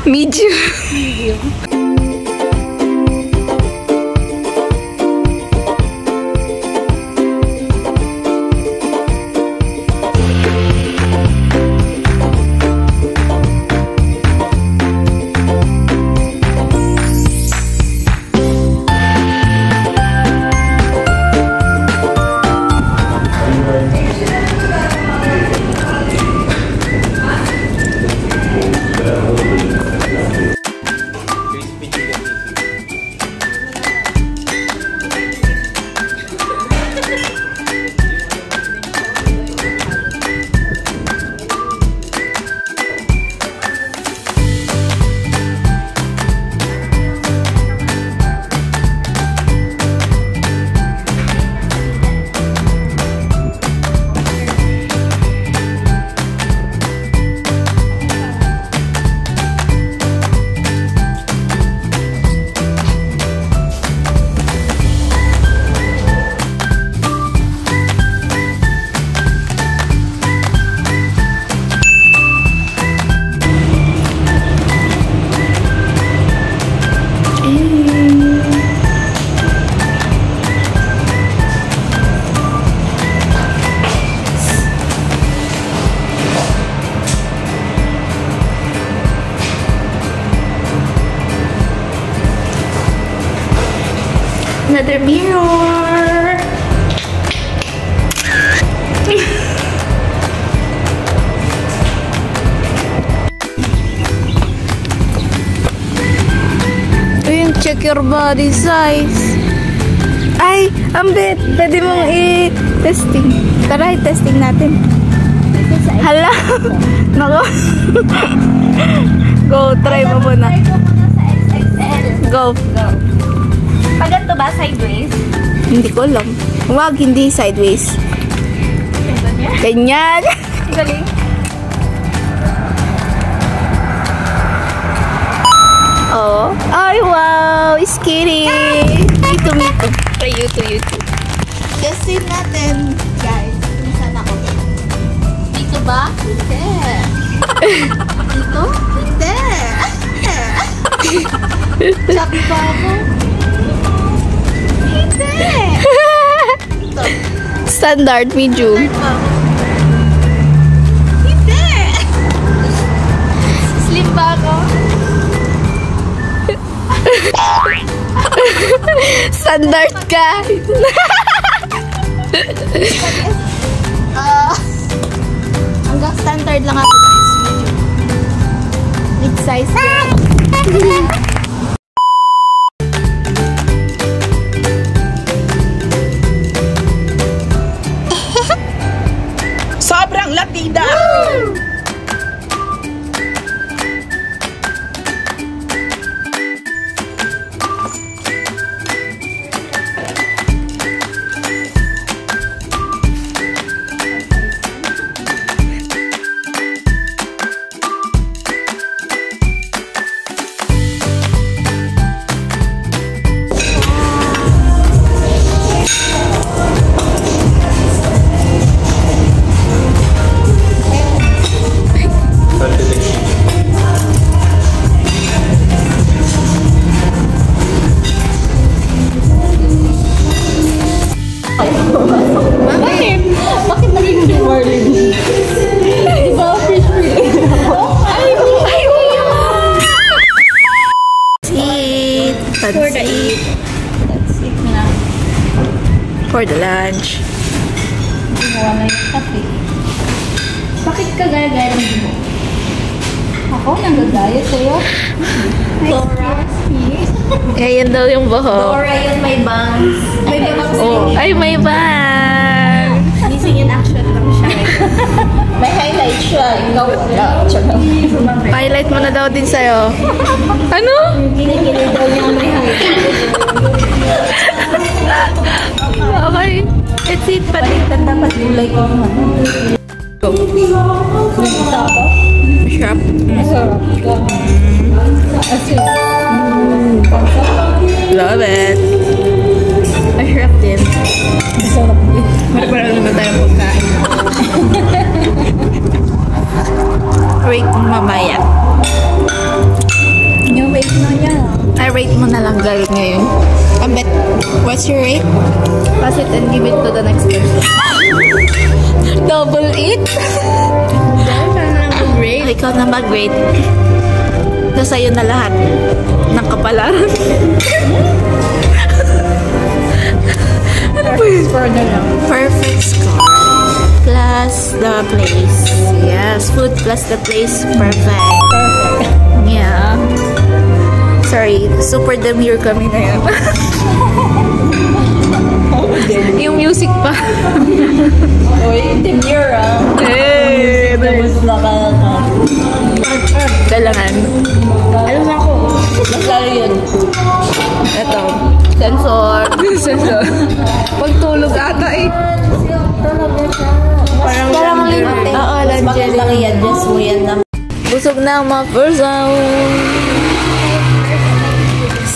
Medium. Medium. Another mirror. Ayun, check your body size. Ay, ambit. Pwede mong i-testing. Tara, i-testing natin. Hala. Nako. Go, try mo muna. Try ko muna sa XXL. Go. Go. Pag ganito ba, sideways? Hindi ko alam. Huwag, hindi sideways. Ganyan. Galing. Oh. Ay, wow. Skinny. Mito. Try YouTube. Testin natin, guys. Kung saan ako. Dito ba? Hindi. Dito? Hindi. Sabi pa ako. Standard medium. Hindi! Slim ba ako? Standard ka. Hanggang standard lang ako, guys. Mid size. Sobrang latida! Bakit naging di Marlin? Diba fish meal? Eat. For the eat. That's it na. For the lunch. Ginawa na yung kape. Bakit ka gaya-gaya ng buho? Ako, nanggagaya sa'yo. Dora. Ayan daw yung buho. Dora yun, may bangs. May bangs. Oh, ay may bang. Missing in action lang siya. May highlight siya. Ikaw wala. Highlight mo na daw din sa'yo. Ano? Kinikilig daw niya may highlight. Okay. Let's eat pa rin. Dapat gulay ko naman. Go. Shop. Love it. Masarap din. Masarap din. Marapara naman tayong pagkain. Wait, mamaya. give it to the next person. Double it? Grade. Ikaw na mag-grade. Nasa iyo na lahat ng kapalaran. Ano ba yun? Perfect score. Plus the place. Yes, food plus the place. Perfect. Yeah. Sorry, super demure kami na yan. Yung music pa. Uy, demure ah. Hey! Tapos Kailangan. alam na ako. Lalo yun. Ito. Sensor. Sensor. Pagtulog ata eh. Parang limit eh. Oo, Bakit landiyan. lang yan? Just mo yan na. Busog na ang mga person.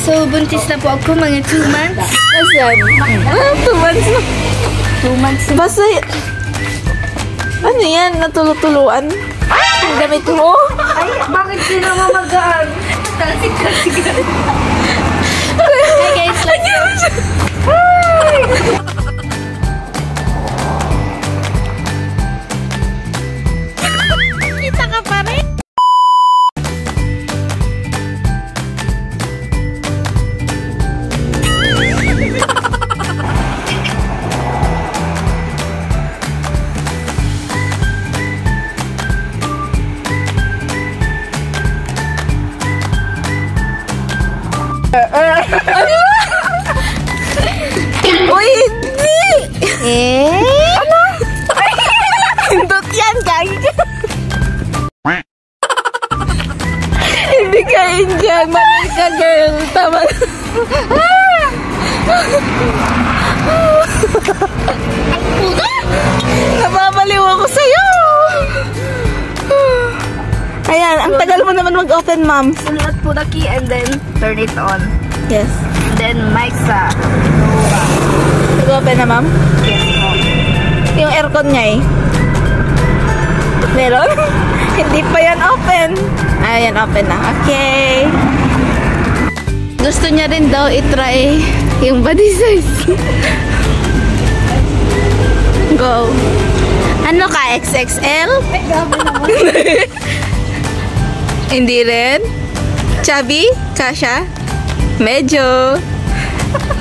So, buntis na po ako mga 2 months. Asan? 2 months na. 2 months na. Basta, ano yan? Natulutuluan? Ang gamit mo? Ay, bakit di na mamagaan? Talsik-talsik. Hi guys, let's go. Kita ka pa rin. Uy, hindi! Ano? Hindot yan, kagi ka. Hindi kain dyan. Mali ka, girl. Tama. Nababaliw ako sa'yo. Ayan, ang tagal mo naman mag-open, ma'am. Sunod po the key and then turn it on. Yes. Then mic sa. Nag-open na, ma'am? Yes, po. Yung aircon niya eh. Meron? Hindi pa yan open. Ayan, open na. Okay. Gusto niya rin daw itry yung body size. Go. Ano ka? XXL? Ay, grabe naman. Hindi rin? Chubby? Kasha? Medyo.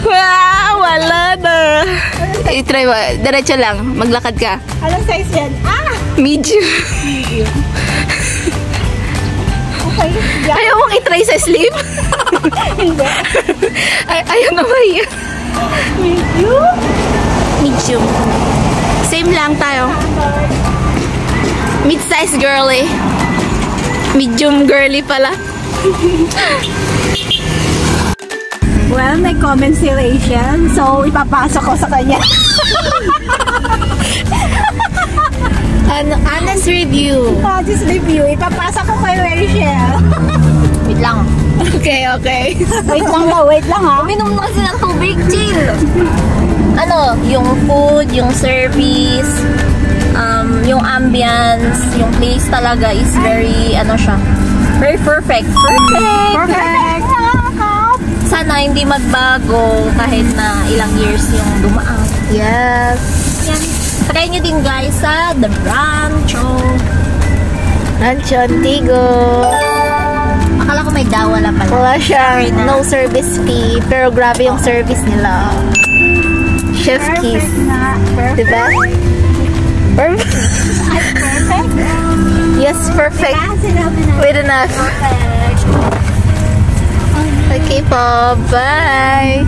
Wow, wala na. I-try mo. Diretso lang. Maglakad ka. Anong size yan? Ah! Medium. Okay. Ayaw mong i-try sa sleeve? Hindi. Ayaw naman yan. Medium? Medium. Same lang tayo. Mid-size girly. Medium girly pala. Well, may comment si Rachel. So, ipapasok ko sa kanya. Honest review. Just review. Ipapasok ko kay Rachel. Wait lang. Okay, okay. Wait lang daw. Wait lang ha. Uminom na kasi ng tubig, chill. Ano, yung food, yung service, yung ambience, yung place talaga is very, ano siya, very perfect. Perfect. Sana hindi magbago kahit na ilang years yung dumaan. Yes. Yan. Try nyo din guys sa The Rancho. Rancho Antigo. Akala ko may dawala pala. Wala Sorry siyang na. no service fee. Pero grabe yung service nila. Chef kiss. Perfect. Diba? Perfect. Perfect. Yes, perfect. Wait enough. Perfect. Okay po. Bye.